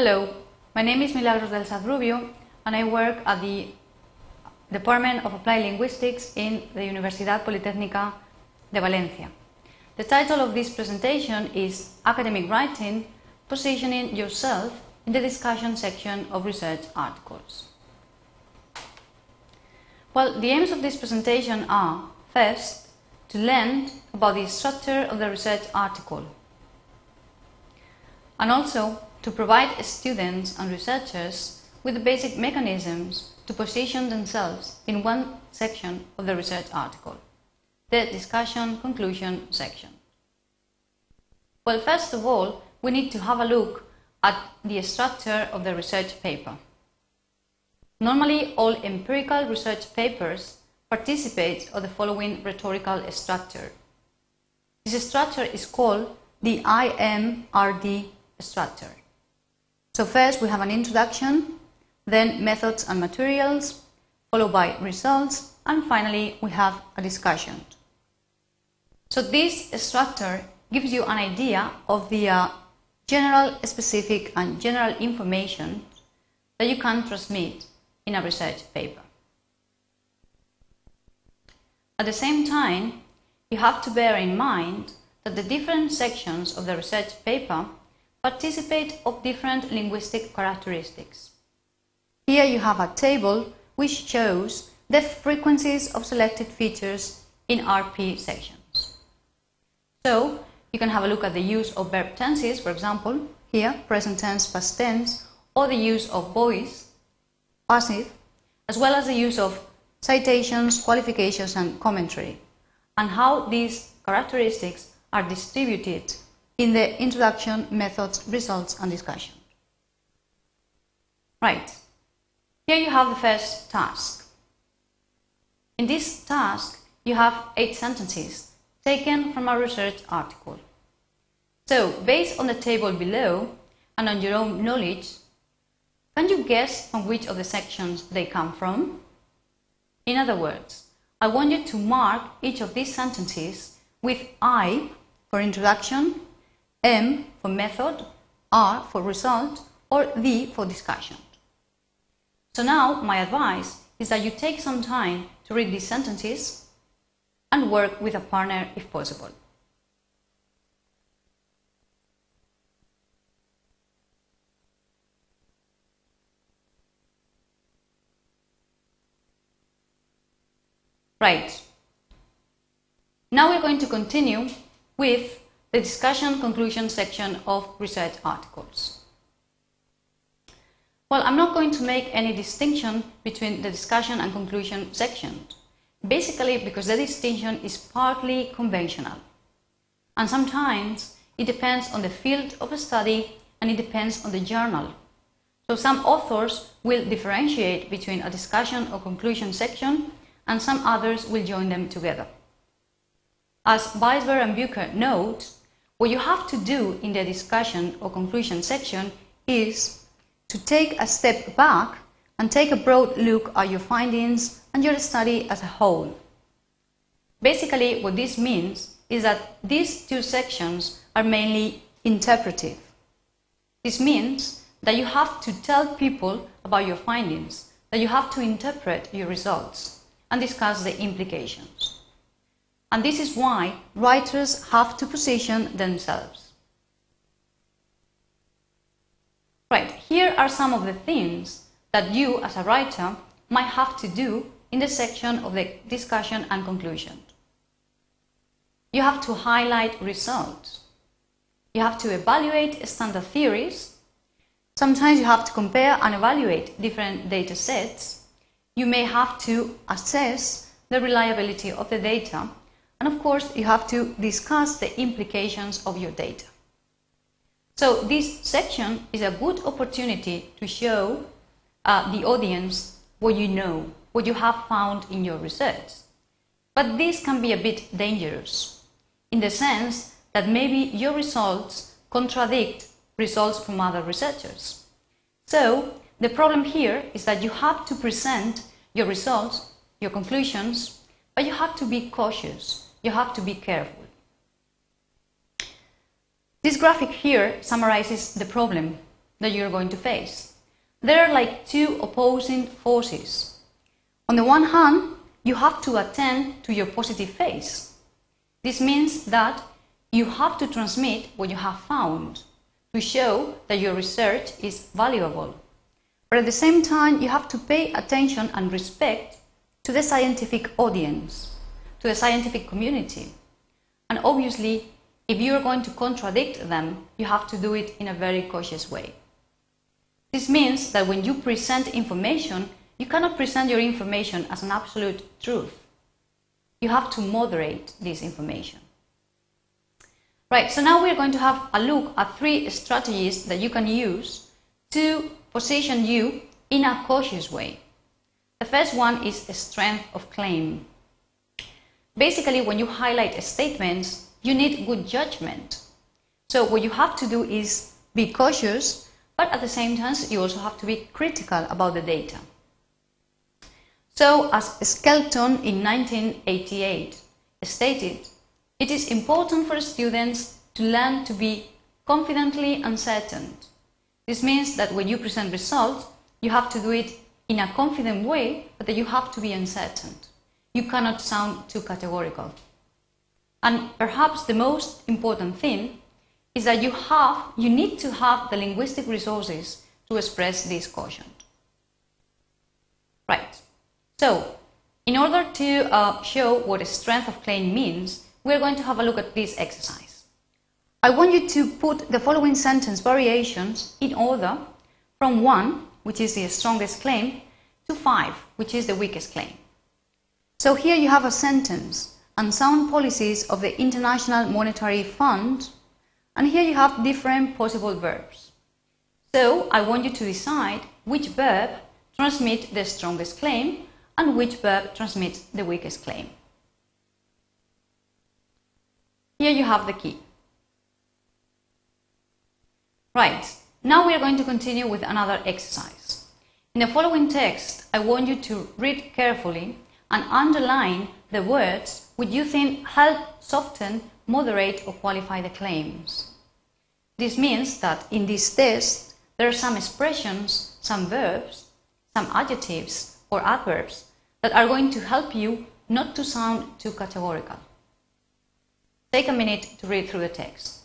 Hello, my name is Milagros del Rubio and I work at the Department of Applied Linguistics in the Universidad Politécnica de Valencia. The title of this presentation is Academic Writing, Positioning Yourself in the Discussion section of Research Articles. Well, the aims of this presentation are, first, to learn about the structure of the research article, and also to provide students and researchers with the basic mechanisms to position themselves in one section of the research article, the discussion conclusion section. Well, first of all, we need to have a look at the structure of the research paper. Normally, all empirical research papers participate of the following rhetorical structure. This structure is called the IMRD structure. So first we have an introduction, then methods and materials, followed by results, and finally we have a discussion. So this structure gives you an idea of the general, specific and general information that you can transmit in a research paper. At the same time, you have to bear in mind that the different sections of the research paper participate of different linguistic characteristics. Here you have a table which shows the frequencies of selected features in RP sections. So you can have a look at the use of verb tenses, for example, here present tense, past tense, or the use of voice, passive, as well as the use of citations, qualifications and commentary, and how these characteristics are distributed in the introduction, methods, results and discussion. Right, here you have the first task. In this task you have 8 sentences taken from a research article. So, based on the table below and on your own knowledge, can you guess from which of the sections they come from? In other words, I want you to mark each of these sentences with I for introduction, M for method, R for result, or D for discussion. So now my advice is that you take some time to read these sentences and work with a partner if possible. Right. Now we're going to continue with the discussion conclusion section of research articles. Well, I'm not going to make any distinction between the discussion and conclusion sections, basically because the distinction is partly conventional. And sometimes it depends on the field of study and it depends on the journal. So some authors will differentiate between a discussion or conclusion section and some others will join them together. As Weisberg and Bucher note, what you have to do in the discussion or conclusion section is to take a step back and take a broad look at your findings and your study as a whole. Basically, what this means is that these 2 sections are mainly interpretive. This means that you have to tell people about your findings, that you have to interpret your results and discuss the implications. And this is why writers have to position themselves. Right, here are some of the things that you as a writer might have to do in the section of the discussion and conclusion. You have to highlight results. You have to evaluate standard theories. Sometimes you have to compare and evaluate different data sets. You may have to assess the reliability of the data. And of course, you have to discuss the implications of your data. So this section is a good opportunity to show the audience what you know, what you have found in your research. But this can be a bit dangerous, in the sense that maybe your results contradict results from other researchers. So the problem here is that you have to present your results, your conclusions, but you have to be cautious. You have to be careful. This graphic here summarizes the problem that you're going to face. There are like two opposing forces. On the one hand, you have to attend to your positive phase. This means that you have to transmit what you have found to show that your research is valuable. But at the same time, you have to pay attention and respect to the scientific audience, to the scientific community. And obviously, if you are going to contradict them, you have to do it in a very cautious way. This means that when you present information, you cannot present your information as an absolute truth. You have to moderate this information. Right, so now we're going to have a look at 3 strategies that you can use to position you in a cautious way. The first one is a strength of claim. Basically, when you highlight statements, you need good judgment. So what you have to do is be cautious, but at the same time, you also have to be critical about the data. So, as Skelton in 1988 stated, it is important for students to learn to be confidently uncertain. This means that when you present results, you have to do it in a confident way, but that you have to be uncertain. You cannot sound too categorical. And perhaps the most important thing is that you need to have the linguistic resources to express this caution. Right. So, in order to show what a strength of claim means, we're going to have a look at this exercise. I want you to put the following sentence variations in order from 1, which is the strongest claim, to 5, which is the weakest claim. So here you have a sentence, unsound policies of the International Monetary Fund, and here you have different possible verbs. So I want you to decide which verb transmits the strongest claim and which verb transmits the weakest claim. Here you have the key. Right, now we are going to continue with another exercise. In the following text, I want you to read carefully and underline the words which you think help soften, moderate or qualify the claims. This means that in this test, there are some expressions, some verbs, some adjectives or adverbs that are going to help you not to sound too categorical. Take a minute to read through the text.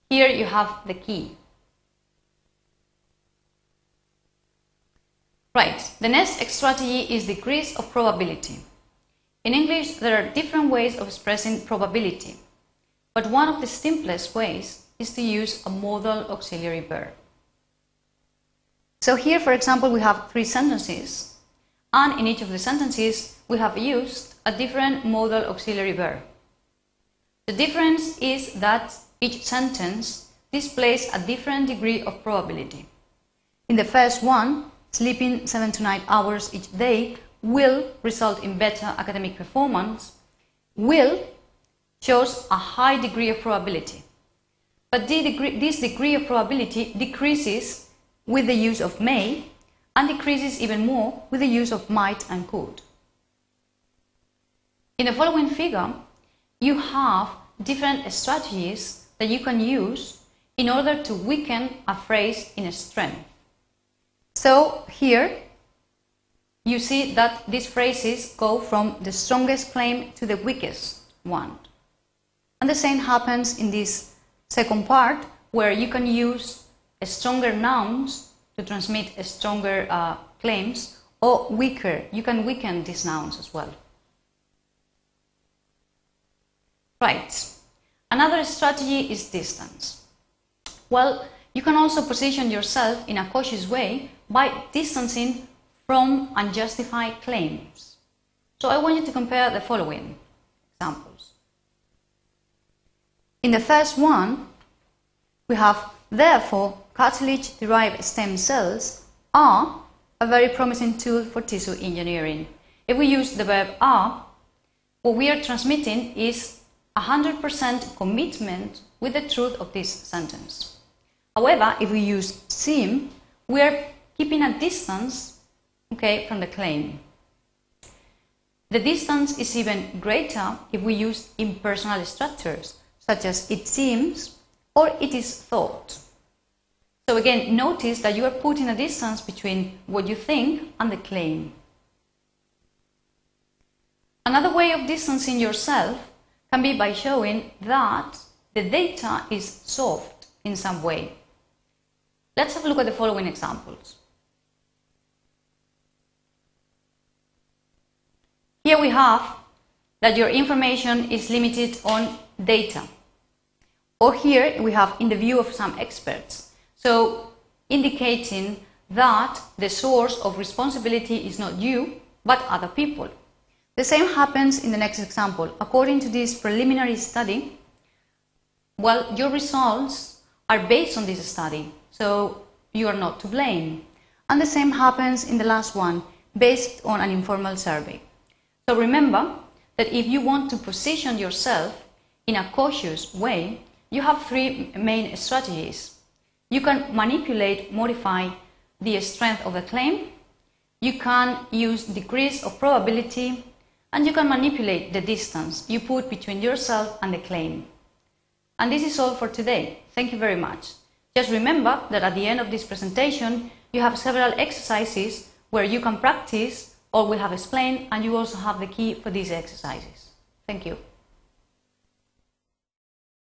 Here you have the key. Right, the next strategy is decrease of probability. In English, there are different ways of expressing probability, but one of the simplest ways is to use a modal auxiliary verb. So here, for example, we have 3 sentences, and in each of the sentences, we have used a different modal auxiliary verb. The difference is that each sentence displays a different degree of probability. In the first one, sleeping 7 to 9 hours each day will result in better academic performance. Will shows a high degree of probability. But this degree of probability decreases with the use of may and decreases even more with the use of might and could. In the following figure, you have different strategies that you can use in order to weaken a phrase in strength. So here you see that these phrases go from the strongest claim to the weakest one. And the same happens in this second part, where you can use stronger nouns to transmit stronger claims, or weaker. You can weaken these nouns as well. Right. Another strategy is distance. Well, you can also position yourself in a cautious way by distancing from unjustified claims. So I want you to compare the following examples. In the first one, we have, therefore, cartilage-derived stem cells are a very promising tool for tissue engineering. If we use the verb are, what we are transmitting is 100% commitment with the truth of this sentence. However, if we use seem, we are keeping a distance, from the claim. The distance is even greater if we use impersonal structures, such as it seems, or it is thought. So again, notice that you are putting a distance between what you think and the claim. Another way of distancing yourself can be by showing that the data is soft in some way. Let's have a look at the following examples. Here we have that your information is limited on data. Or here we have in the view of some experts. So indicating that the source of responsibility is not you, but other people. The same happens in the next example. According to this preliminary study, well, your results are based on this study, so you are not to blame. And the same happens in the last one, based on an informal survey. So remember that if you want to position yourself in a cautious way, you have three main strategies. You can manipulate, modify the strength of the claim, you can use decrease of probability, and you can manipulate the distance you put between yourself and the claim. And this is all for today. Thank you very much. Just remember that at the end of this presentation, you have several exercises where you can practice all we have explained, and you also have the key for these exercises. Thank you.